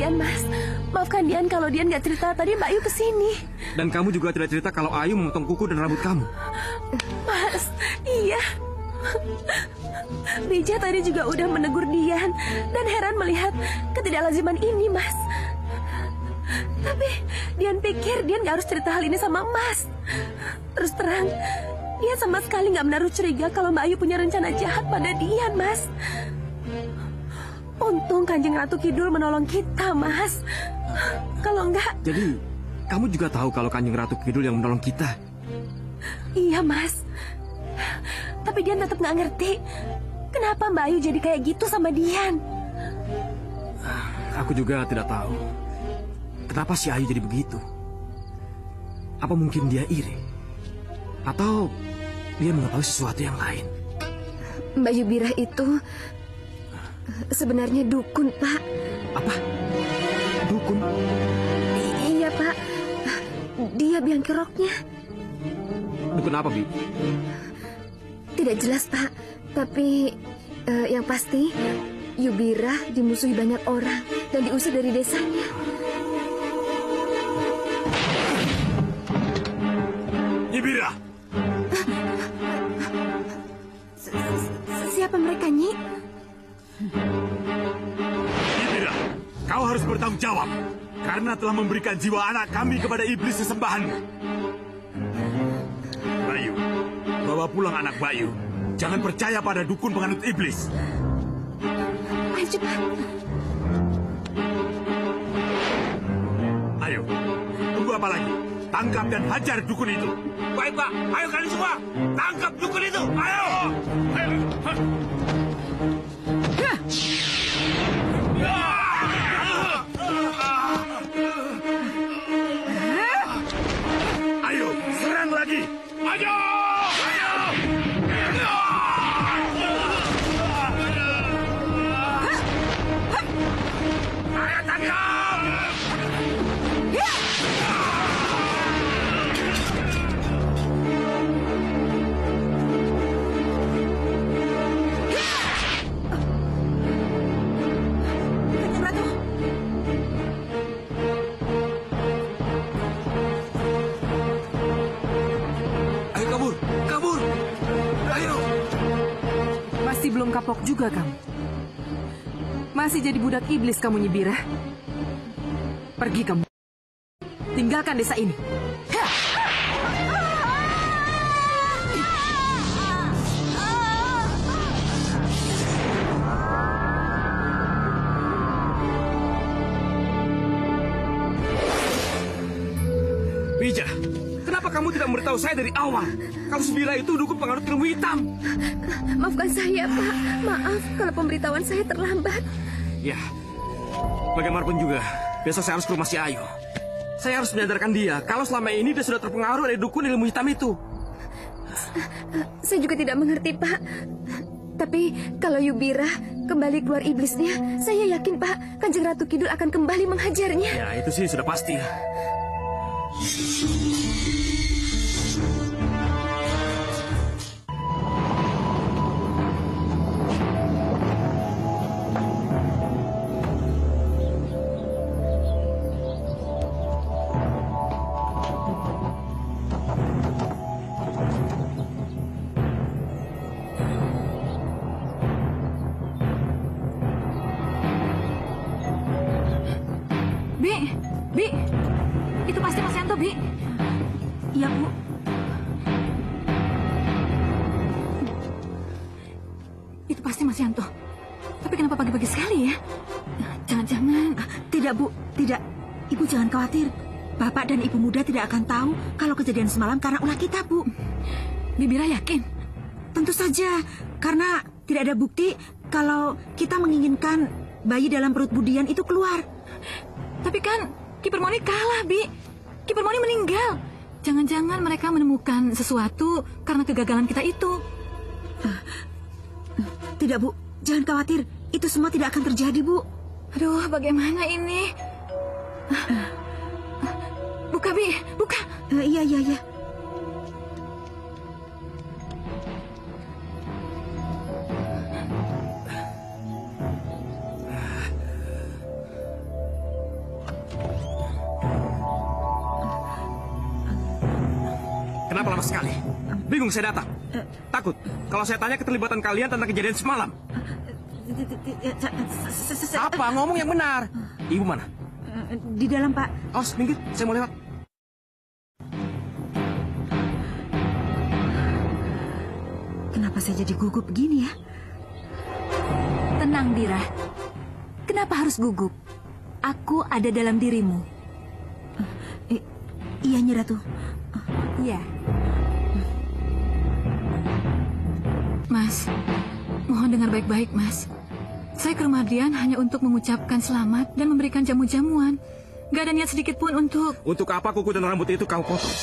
Speaker 2: Dian, Mas. Maafkan Dian kalau Dian nggak cerita tadi Mbak Ayu kesini.
Speaker 1: Dan kamu juga tidak cerita kalau Ayu memotong kuku dan rambut kamu.
Speaker 2: Mas, iya. Bija tadi juga udah menegur Dian dan heran melihat ketidaklaziman ini, Mas. Tapi Dian pikir Dian nggak harus cerita hal ini sama Mas. Terus terang, Dian sama sekali nggak menaruh curiga kalau Mbak Ayu punya rencana jahat pada Dian, Mas. Untung Kanjeng Ratu Kidul menolong kita, Mas. Kalau enggak...
Speaker 1: Jadi, kamu juga tahu kalau Kanjeng Ratu Kidul yang menolong kita?
Speaker 2: Iya, Mas. Tapi Dian tetap nggak ngerti kenapa Mbak Ayu jadi kayak gitu sama Dian.
Speaker 1: Aku juga tidak tahu kenapa si Ayu jadi begitu. Apa mungkin dia iri? Atau dia mengetahui sesuatu yang lain?
Speaker 9: Mbak Yubirah itu sebenarnya dukun, Pak.
Speaker 1: Apa? Dukun?
Speaker 9: Iya, Pak. Dia biang keroknya.
Speaker 1: Dukun apa, Bi?
Speaker 9: Tidak jelas, Pak. Tapi yang pasti Yubirah dimusuhi banyak orang dan diusir dari desanya.
Speaker 12: Yubirah!
Speaker 9: Siapa mereka, Nyi?
Speaker 12: Yubirah, kau harus bertanggung jawab karena telah memberikan jiwa anak kami kepada iblis sesembahanmu. Bayu, bawa pulang anak Bayu. Jangan percaya pada dukun penganut iblis.
Speaker 9: Ayo cepat.
Speaker 12: Ayo, tunggu apa lagi? Tangkap dan hajar dukun itu. Baik, Pak. Ayo kalian semua. Tangkap dukun itu. Ayo. Ayo, serang lagi. Ayo.
Speaker 3: Belum kapok juga kamu. Masih jadi budak iblis kamu, Nyibirah. Pergi kamu. Tinggalkan desa ini.
Speaker 1: Bija, kenapa kamu tidak memberitahu saya dari awal kalau Subira itu dukun penganut ilmu hitam?
Speaker 9: Maafkan saya, Pak. Maaf kalau pemberitahuan saya terlambat.
Speaker 1: Ya, bagaimanapun juga, besok saya harus ke rumah si Ayu. Saya harus menyadarkan dia kalau selama ini dia sudah terpengaruh dari dukun ilmu hitam itu.
Speaker 9: Saya juga tidak mengerti, Pak. Tapi kalau Yubirah kembali keluar iblisnya, saya yakin, Pak, Kanjeng Ratu Kidul akan kembali menghajarnya.
Speaker 1: Ya, itu sih sudah pasti.
Speaker 10: Bi, itu pasti Mas Yanto, Bi. Iya, Bu. Itu pasti Mas Yanto. Tapi kenapa pagi-pagi sekali ya? Jangan-jangan...
Speaker 6: Tidak, Bu. Tidak. Ibu jangan khawatir. Bapak dan Ibu Muda tidak akan tahu kalau kejadian semalam karena ulah kita, Bu.
Speaker 10: Bibira yakin?
Speaker 6: Tentu saja. Karena tidak ada bukti kalau kita menginginkan bayi dalam perut Budian itu keluar.
Speaker 10: Tapi kan Ki Permoni kalah, Bi. Ki Permoni meninggal. Jangan-jangan mereka menemukan sesuatu karena kegagalan kita itu.
Speaker 6: Tidak, Bu. Jangan khawatir. Itu semua tidak akan terjadi, Bu.
Speaker 10: Aduh, bagaimana ini? Buka, Bi. Buka.
Speaker 6: Iya.
Speaker 1: Kenapa lama sekali? Bingung saya datang. Takut kalau saya tanya keterlibatan kalian tentang kejadian semalam. Apa? Ngomong yang benar. Ibu mana?
Speaker 3: Di dalam, Pak.
Speaker 1: Awas, minggir. Saya mau lewat.
Speaker 6: Kenapa saya jadi gugup begini ya? Tenang, Dira. Kenapa harus gugup? Aku ada dalam dirimu. Iya, Nyi Ratu. Iya.
Speaker 4: Mas, mohon dengar baik-baik, Mas. Saya ke rumah Dian hanya untuk mengucapkan selamat dan memberikan jamu-jamuan. Gak ada niat sedikit pun untuk...
Speaker 1: Untuk apa kuku dan rambut itu kamu potong?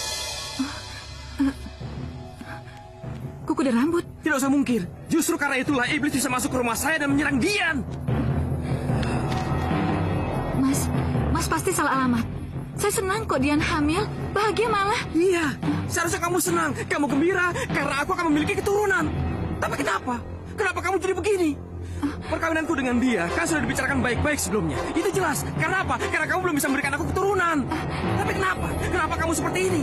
Speaker 4: Kuku dan rambut?
Speaker 1: Tidak usah mungkir. Justru karena itulah iblis bisa masuk ke rumah saya dan menyerang Dian.
Speaker 4: Mas pasti salah alamat. Saya senang kok Dian hamil. Bahagia malah.
Speaker 1: Iya, seharusnya kamu senang. Kamu gembira karena aku akan memiliki keturunan. Tapi kenapa? Kenapa kamu jadi begini? Perkawinanku dengan dia kan sudah dibicarakan baik-baik sebelumnya. Itu jelas. Karena apa? Karena kamu belum bisa memberikan aku keturunan. Tapi kenapa? Kenapa kamu seperti ini?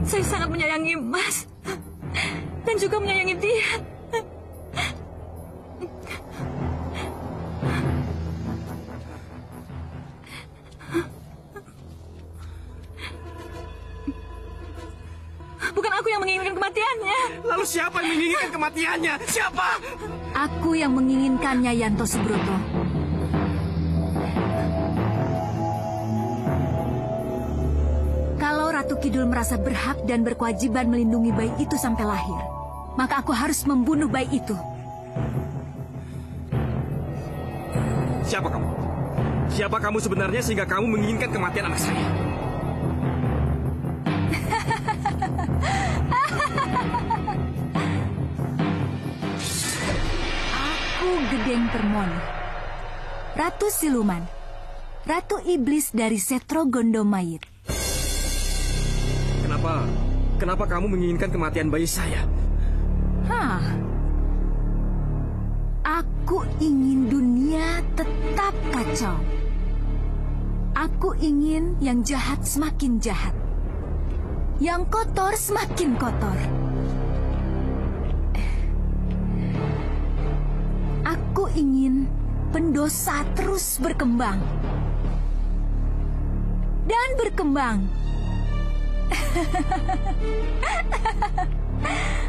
Speaker 4: Saya sangat menyayangi Mas. Dan juga menyayangi Dian. Bukan aku yang menginginkan kematiannya.
Speaker 1: Lalu siapa yang menginginkan kematiannya? Siapa?
Speaker 6: Aku yang menginginkannya, Yanto Subroto. Kalau Ratu Kidul merasa berhak dan berkewajiban melindungi bayi itu sampai lahir, maka aku harus membunuh bayi itu.
Speaker 1: Siapa kamu? Siapa kamu sebenarnya sehingga kamu menginginkan kematian anak saya?
Speaker 6: Aku Gedeng Permoni, Ratu Siluman, Ratu Iblis dari Setro Gondomayit.
Speaker 1: Kenapa kamu menginginkan kematian bayi saya?
Speaker 6: Aku ingin dunia tetap kacau. Aku ingin yang jahat semakin jahat. Yang kotor semakin kotor. Aku ingin pendosa terus berkembang. Dan berkembang.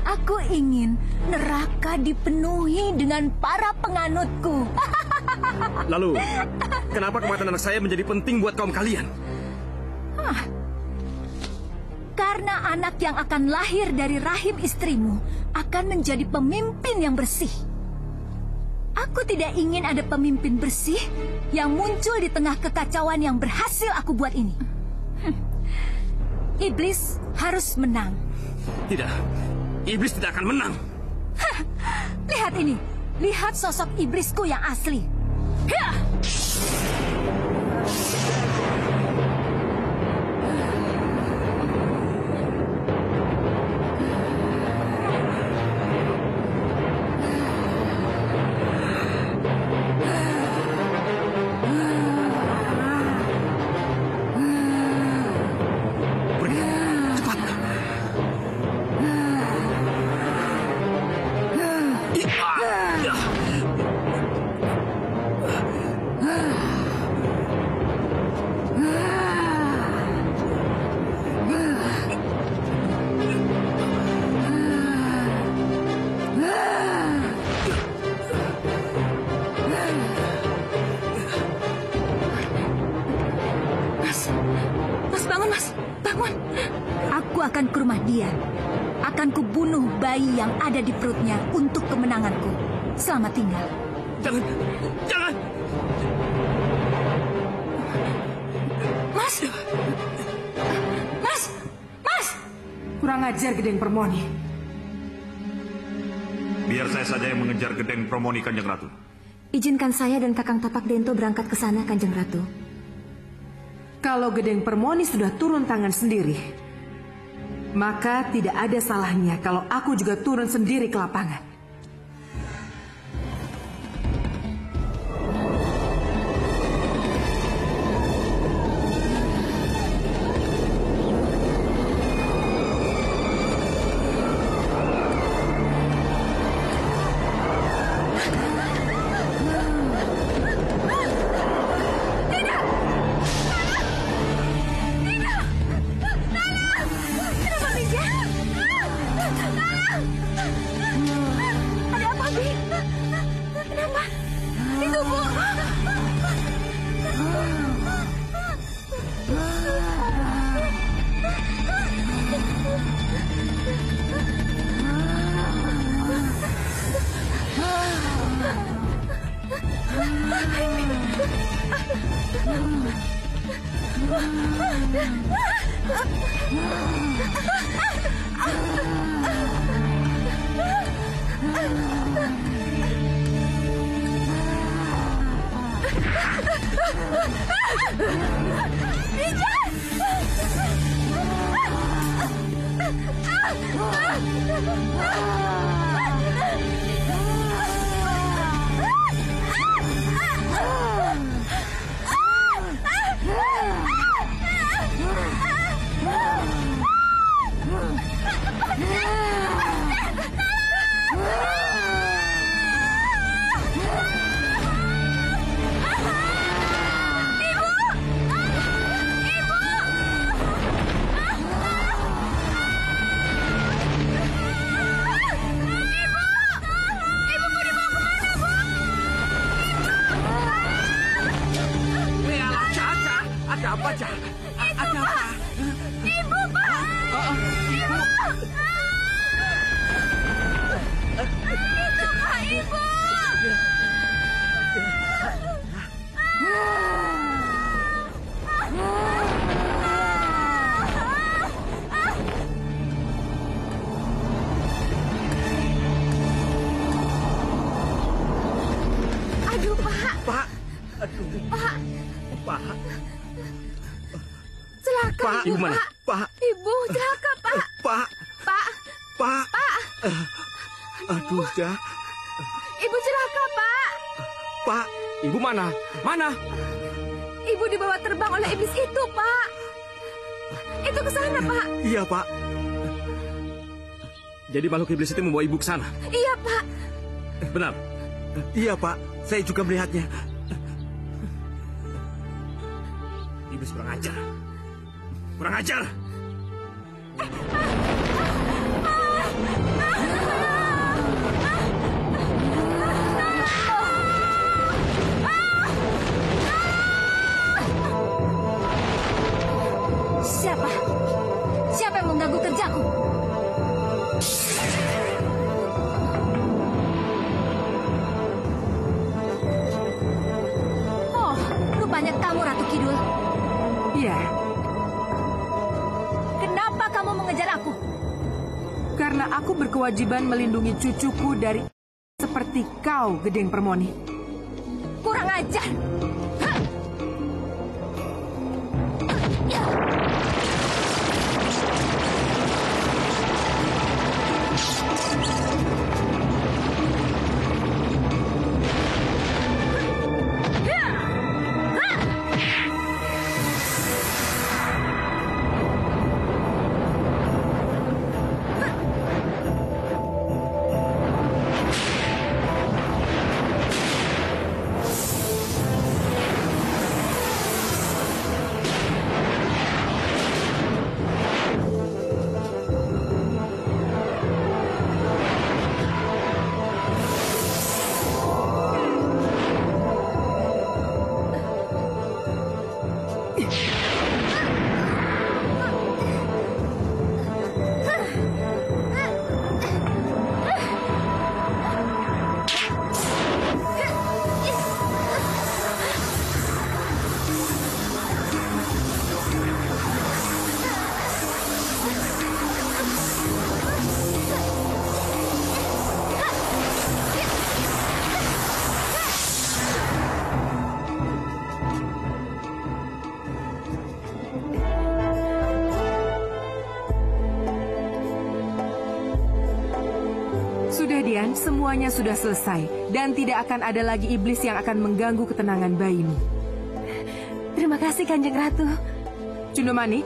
Speaker 6: Aku ingin neraka dipenuhi dengan para penganutku.
Speaker 1: Lalu, kenapa kematian anak saya menjadi penting buat kaum kalian?
Speaker 6: Karena anak yang akan lahir dari rahim istrimu akan menjadi pemimpin yang bersih. Aku tidak ingin ada pemimpin bersih yang muncul di tengah kekacauan yang berhasil aku buat ini. Iblis harus menang.
Speaker 1: Tidak, iblis tidak akan menang.
Speaker 6: Lihat ini, lihat sosok iblisku yang asli. Akan ke rumah dia. Akan kubunuh bayi yang ada di perutnya untuk kemenanganku. Selamat tinggal.
Speaker 1: Jangan, jangan.
Speaker 6: Mas.
Speaker 3: Kurang ajar Gedeng Permoni.
Speaker 5: Biar saya saja yang mengejar Gedeng Permoni, Kanjeng Ratu.
Speaker 9: Izinkan saya dan Kakang Tapak Dento berangkat ke sana, Kanjeng Ratu.
Speaker 3: Kalau Gedeng Permoni sudah turun tangan sendiri, maka tidak ada salahnya kalau aku juga turun sendiri ke lapangan.
Speaker 6: itu, Bu.
Speaker 1: Ibu mana?
Speaker 6: Pak. Ibu celaka, Pak.
Speaker 11: Pak.
Speaker 6: Pak.
Speaker 11: Pak.
Speaker 6: Pak.
Speaker 11: Aduh, Jah.
Speaker 6: Ibu celaka, Pak.
Speaker 11: Pak.
Speaker 1: Ibu mana? Mana?
Speaker 6: Ibu dibawa terbang oleh iblis itu, Pak. Itu ke sana, Pak.
Speaker 11: Iya, Pak.
Speaker 1: Jadi makhluk iblis itu membawa ibu ke sana?
Speaker 6: Iya, Pak.
Speaker 1: Benar?
Speaker 11: Iya, Pak. Saya juga melihatnya.
Speaker 1: Iblis kurang ajar. Kurang ajar!
Speaker 6: Siapa? Siapa yang mengganggu kerjaku? Oh, rupanya kamu Ratu Kidul.
Speaker 3: Iya.
Speaker 6: Kenapa kamu mengejar aku?
Speaker 3: Karena aku berkewajiban melindungi cucuku dari seperti kau, Gedeng Permoni.
Speaker 6: Kurang ajar.
Speaker 3: Semuanya sudah selesai dan tidak akan ada lagi iblis yang akan mengganggu ketenangan bayimu.
Speaker 2: Terima kasih, Kanjeng Ratu.
Speaker 3: Cundomani?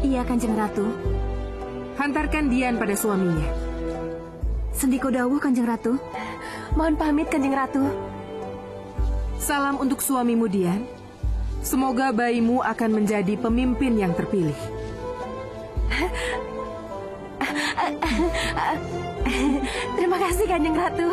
Speaker 6: Iya, Kanjeng Ratu.
Speaker 3: Hantarkan Dian pada suaminya.
Speaker 6: Sendiko dawuh, Kanjeng Ratu.
Speaker 2: Mohon pamit, Kanjeng Ratu.
Speaker 3: Salam untuk suamimu, Dian. Semoga bayimu akan menjadi pemimpin yang terpilih.
Speaker 2: Terima kasih, Kanjeng Ratu.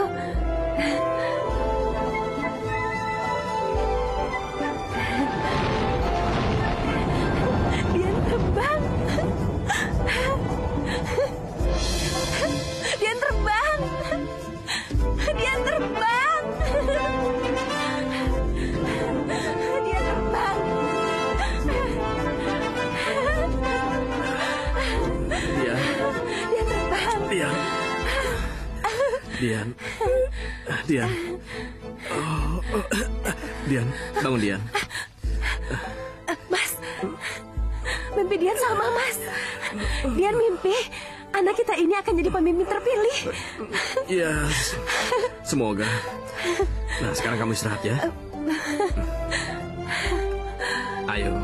Speaker 1: Dian. Dian. Dian, bangun Dian.
Speaker 2: Mas, mimpi Dian sama Mas. Dian mimpi anak kita ini akan jadi pemimpin terpilih.
Speaker 1: Ya, semoga. Nah, sekarang kamu istirahat ya. Ayo.